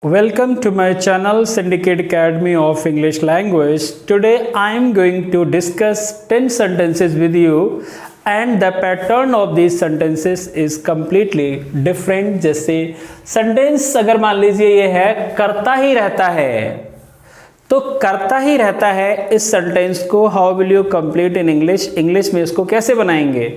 Welcome to my channel Syndicate Academy of English Language. Today I am going to discuss 10 sentences with you and the pattern of these sentences is completely different. जैसे sentence अगर मान लीजिए ये है करता ही रहता है, तो करता ही रहता है इस सेंटेंस को how will you complete in English, English में इसको कैसे बनाएंगे।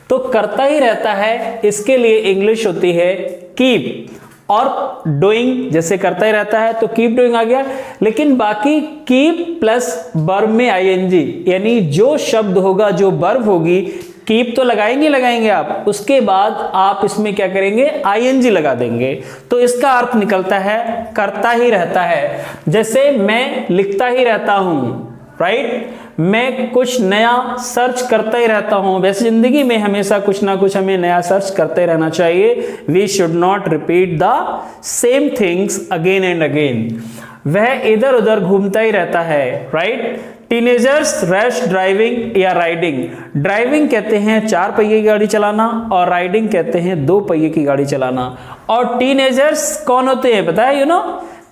तो करता ही रहता है इसके लिए इंग्लिश होती है कीप, और डूइंग जैसे करता ही रहता है तो कीप डूइंग आ गया। लेकिन बाकी कीप प्लस वर्ब में आईएनजी, यानी जो शब्द होगा, जो वर्ब होगी, कीप तो लगाएंगे आप, उसके बाद आप इसमें क्या करेंगे, आईएनजी लगा देंगे। तो इसका अर्थ निकलता है करता ही रहता है। जैसे मैं लिखता ही रहता हूं, राइट, मैं कुछ नया सर्च करता ही रहता हूं। वैसे जिंदगी में हमेशा कुछ ना कुछ हमें नया सर्च करते रहना चाहिए। We should not repeat the same things again and again. वह इधर उधर घूमता ही रहता है, राइट। टीनेजर्स रैश ड्राइविंग या राइडिंग। ड्राइविंग कहते हैं 4 पहिए की गाड़ी चलाना और राइडिंग कहते हैं 2 पहिए की गाड़ी चलाना। और टीनेजर्स कौन होते हैं पता है,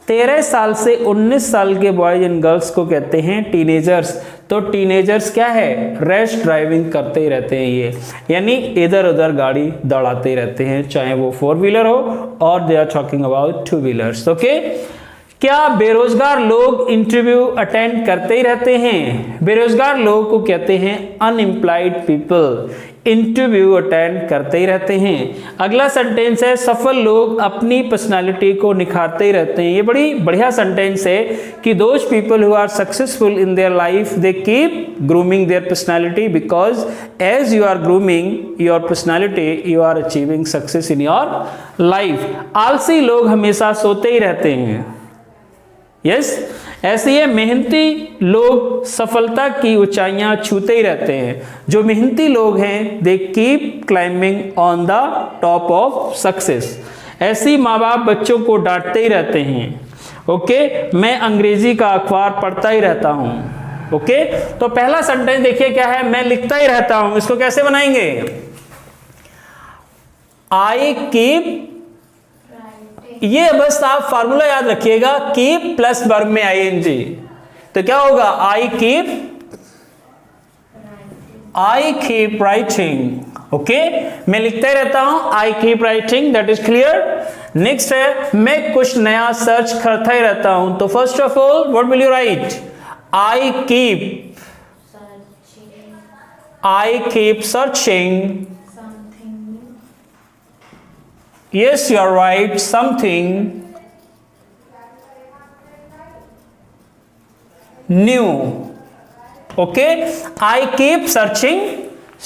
13 साल से 19 साल के बॉयज एंड गर्ल्स को कहते हैं टीनेजर्स। तो टीनेजर्स क्या है, रैश ड्राइविंग करते ही रहते हैं ये, यानी इधर उधर गाड़ी दौड़ाते ही रहते हैं, चाहे वो 4 व्हीलर हो और they are talking about 2 wheelers. Okay, क्या बेरोजगार लोग इंटरव्यू अटेंड करते ही रहते हैं? बेरोजगार लोगों को कहते हैं अनएम्प्लॉयड पीपल, इंटरव्यू अटेंड करते ही रहते हैं। अगला सेंटेंस है सफल लोग अपनी पर्सनालिटी को निखारते ही रहते हैं। ये बड़ी बढ़िया सेंटेंस है कि those people who are successful in their life they keep grooming their personality because as you are grooming your personality you are achieving success in your life. आलसी लोग हमेशा सोते ही रहते हैं। यस, ऐसे ही मेहनती लोग सफलता की ऊंचाइयां छूते ही रहते हैं। जो मेहनती लोग हैं they keep climbing on the top of success. ऐसे ही माँ बाप बच्चों को डांटते ही रहते हैं। ओके, मैं अंग्रेजी का अखबार पढ़ता ही रहता हूं। ओके, तो पहला सेंटेंस देखिए क्या है, मैं लिखता ही रहता हूं। इसको कैसे बनाएंगे, आई कीप, ये बस आप फार्मूला याद रखिएगा, कीप प्लस वर्ब में आईएनजी। तो क्या होगा, आई कीप राइटिंग। ओके, मैं लिखता ही रहता हूं, I keep writing, that is clear. Next है मैं कुछ नया सर्च करता ही रहता हूं। तो first of all what will you right, I keep searching. Yes, you are right, something new. Okay, I keep searching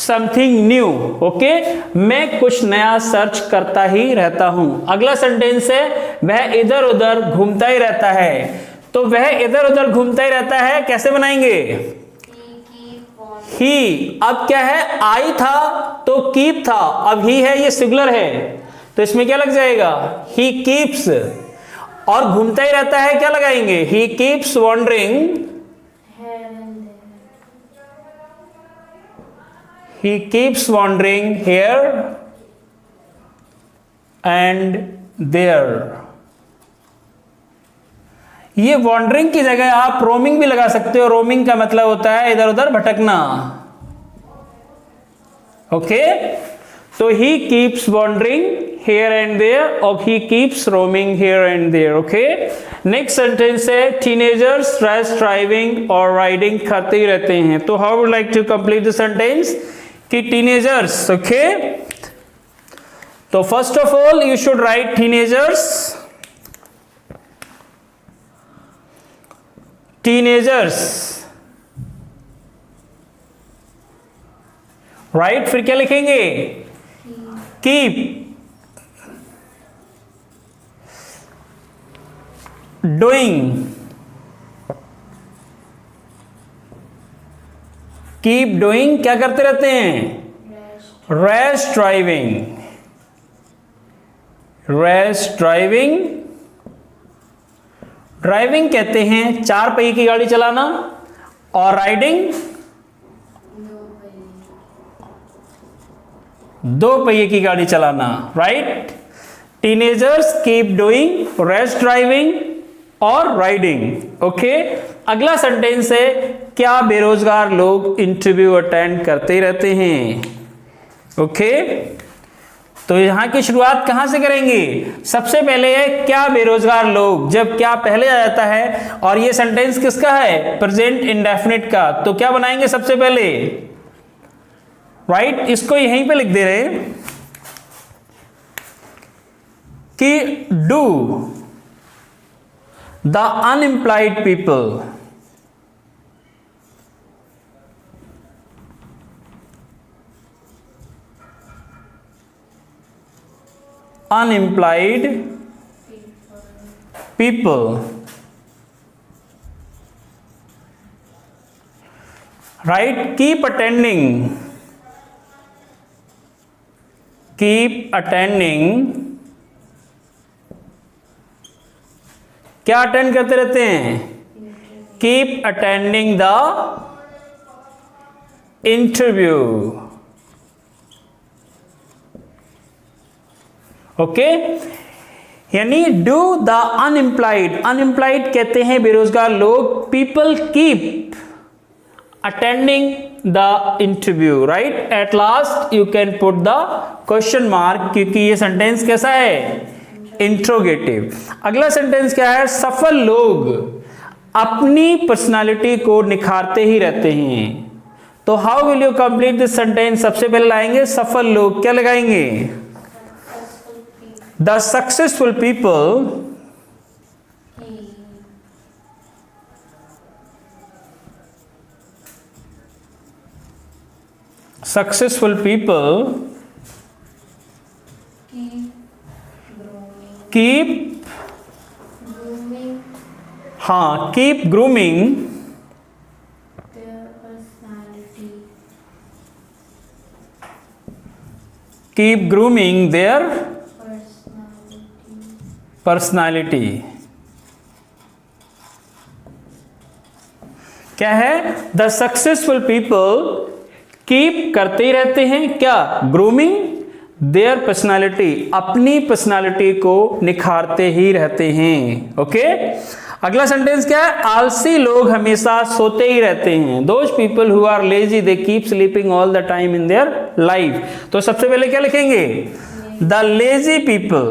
something new. Okay, मैं कुछ नया सर्च करता ही रहता हूं। अगला सेंटेंस है वह इधर उधर घूमता ही रहता है। तो वह इधर उधर घूमता ही रहता है, कैसे बनाएंगे, ही। अब क्या है, आई था तो कीप था, अब ही है, ये सिंगुलर है, तो इसमें क्या लग जाएगा, ही कीप्स। और घूमता ही रहता है, क्या लगाएंगे, he keeps wandering, he keeps wandering here and there. ये वॉन्डरिंग की जगह आप रोमिंग भी लगा सकते हो। रोमिंग का मतलब होता है इधर उधर भटकना। Okay, so he keeps wandering here and there, or he keeps roaming here and there. Okay, next sentence है teenagers rash driving or riding करते ही रहते हैं। तो how would like to complete the sentence कि teenagers, okay, तो first of all you should write teenagers, right, फिर क्या लिखेंगे, कीप, डूइंग, कीप डूइंग, क्या करते रहते हैं, रैश ड्राइविंग। ड्राइविंग कहते हैं 4 पहिए की गाड़ी चलाना, और राइडिंग 2 पहिए की गाड़ी चलाना, right. Teenagers keep doing race driving और राइडिंग। ओके, अगला सेंटेंस है क्या बेरोजगार लोग इंटरव्यू अटेंड करते रहते हैं। ओके, तो यहां की शुरुआत कहां से करेंगे? सबसे पहले है क्या बेरोजगार लोग, जब क्या पहले आ जाता है और ये सेंटेंस किसका है? प्रेजेंट इंडेफिनिट का, तो क्या बनाएंगे सबसे पहले? राइट, इसको यहीं पे लिख दे रहे हैं कि do the unemployed people unemployed people right keep attending क्या अटेंड करते रहते हैं? Keep attending the interview. Okay, यानी डू द अनएम्प्लॉयड, अनएम्प्लॉयड कहते हैं बेरोजगार लोग, people keep attending the interview. Right, at last you can put the question mark, क्योंकि ये सेंटेंस कैसा है? इंट्रोगेटिव। अगला सेंटेंस क्या है? सफल लोग अपनी पर्सनालिटी को निखारते ही रहते हैं। तो how will you complete this sentence? सबसे पहले लाएंगे सफल लोग, क्या लगाएंगे? The successful people keep grooming their personality. क्या है? द सक्सेसफुल पीपल कीप करते ही रहते हैं क्या? ग्रूमिंग देयर पर्सनालिटी, अपनी पर्सनालिटी को निखारते ही रहते हैं। ओके, अगला सेंटेंस क्या है? आलसी लोग हमेशा सोते ही रहते हैं। Those people who are lazy they keep sleeping all the time in their life. तो सबसे पहले क्या लिखेंगे? The lazy people,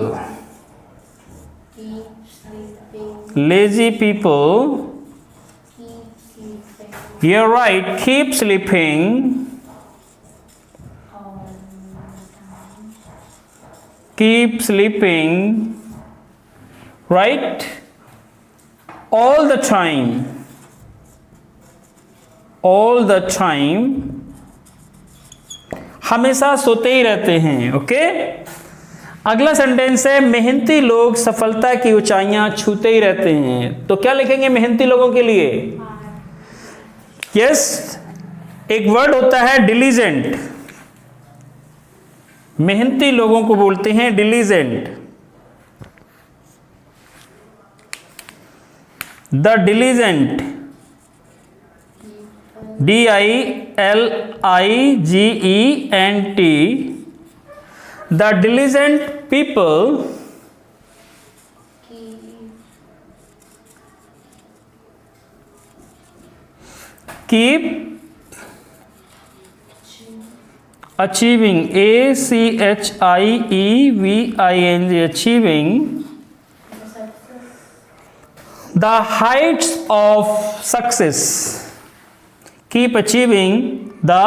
lazy people, you're right, keep sleeping right, all the time, हमेशा सोते ही रहते हैं। ओके, अगला सेंटेंस है मेहनती लोग सफलता की ऊंचाइयां छूते ही रहते हैं। तो क्या लिखेंगे मेहनती लोगों के लिए? यस, एक वर्ड होता है डिलीजेंट, मेहनती लोगों को बोलते हैं diligent. The diligent, DILIGENT, the diligent people keep achieving, ACHIEVING, achieving the heights of success, keep achieving the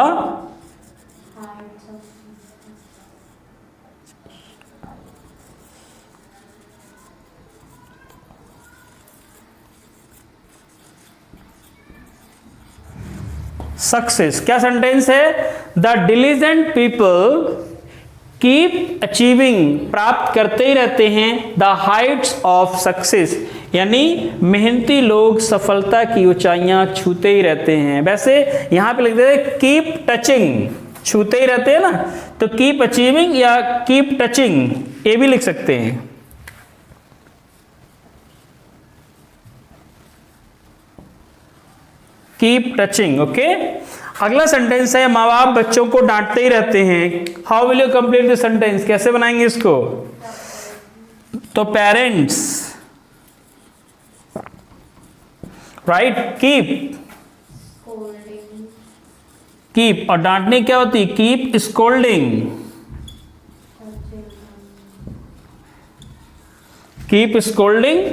success. क्या सेंटेंस है? The diligent people keep achieving, प्राप्त करते ही रहते हैं, द हाइट्स ऑफ सक्सेस, यानी मेहनती लोग सफलता की ऊंचाइयां छूते ही रहते हैं। वैसे यहां पे लिख देते हैं कीप टचिंग, छूते ही रहते हैं ना, तो कीप अचीविंग या कीप टचिंग ये भी लिख सकते हैं। Keep touching. ओके, अगला सेंटेंस है माँ बाप बच्चों को डांटते ही रहते हैं। How will you complete this sentence? कैसे बनाएंगे इसको? तो पेरेंट्स, राइट, कीप, कीप, और डांटने क्या होती, keep scolding, keep scolding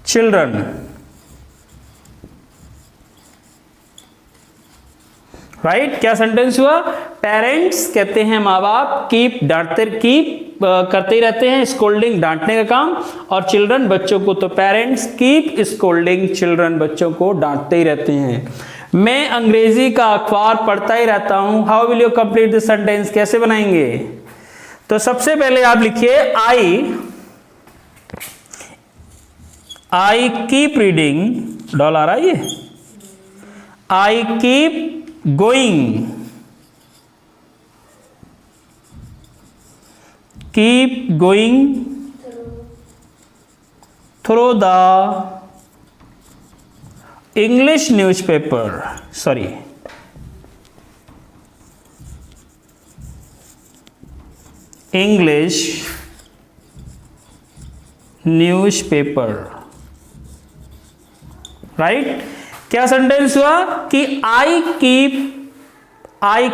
children, right. क्या सेंटेंस हुआ, पेरेंट्स कहते हैं माँ बाप, कीप डांटते, कीप करते ही रहते हैं, स्कोल्डिंग डांटने का काम, और चिल्ड्रन बच्चों को, तो पेरेंट्स कीप स्कोल्डिंग चिल्ड्रन, बच्चों को डांटते ही रहते हैं। मैं अंग्रेजी का अखबार पढ़ता ही रहता हूं। How will you complete this sentence, कैसे बनाएंगे? तो सबसे पहले आप लिखिए आई कीप रीडिंग, डॉलर आइए, I keep going, keep going through the English newspaper, sorry, English newspaper, right. क्या सेंटेंस हुआ कि I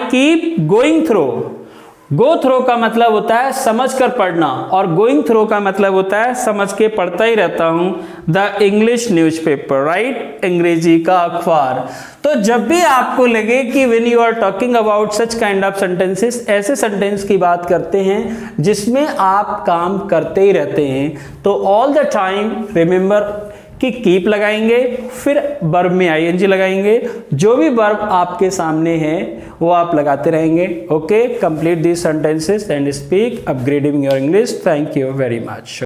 keep going through, go through का मतलब होता है समझ कर पढ़ना, और गोइंग थ्रो का मतलब होता है समझ के पढ़ता ही रहता हूं, द इंग्लिश न्यूज़पेपर, राइट, अंग्रेजी का अखबार। तो जब भी आपको लगे कि when you are talking about such kind of sentences, ऐसे सेंटेंस की बात करते हैं जिसमें आप काम करते ही रहते हैं, तो ऑल द टाइम रिमेंबर कि कीप लगाएंगे, फिर वर्ब में आईएनजी लगाएंगे, जो भी वर्ब आपके सामने है वो आप लगाते रहेंगे। Okay, complete these sentences and speak upgrading your English. Thank you very much.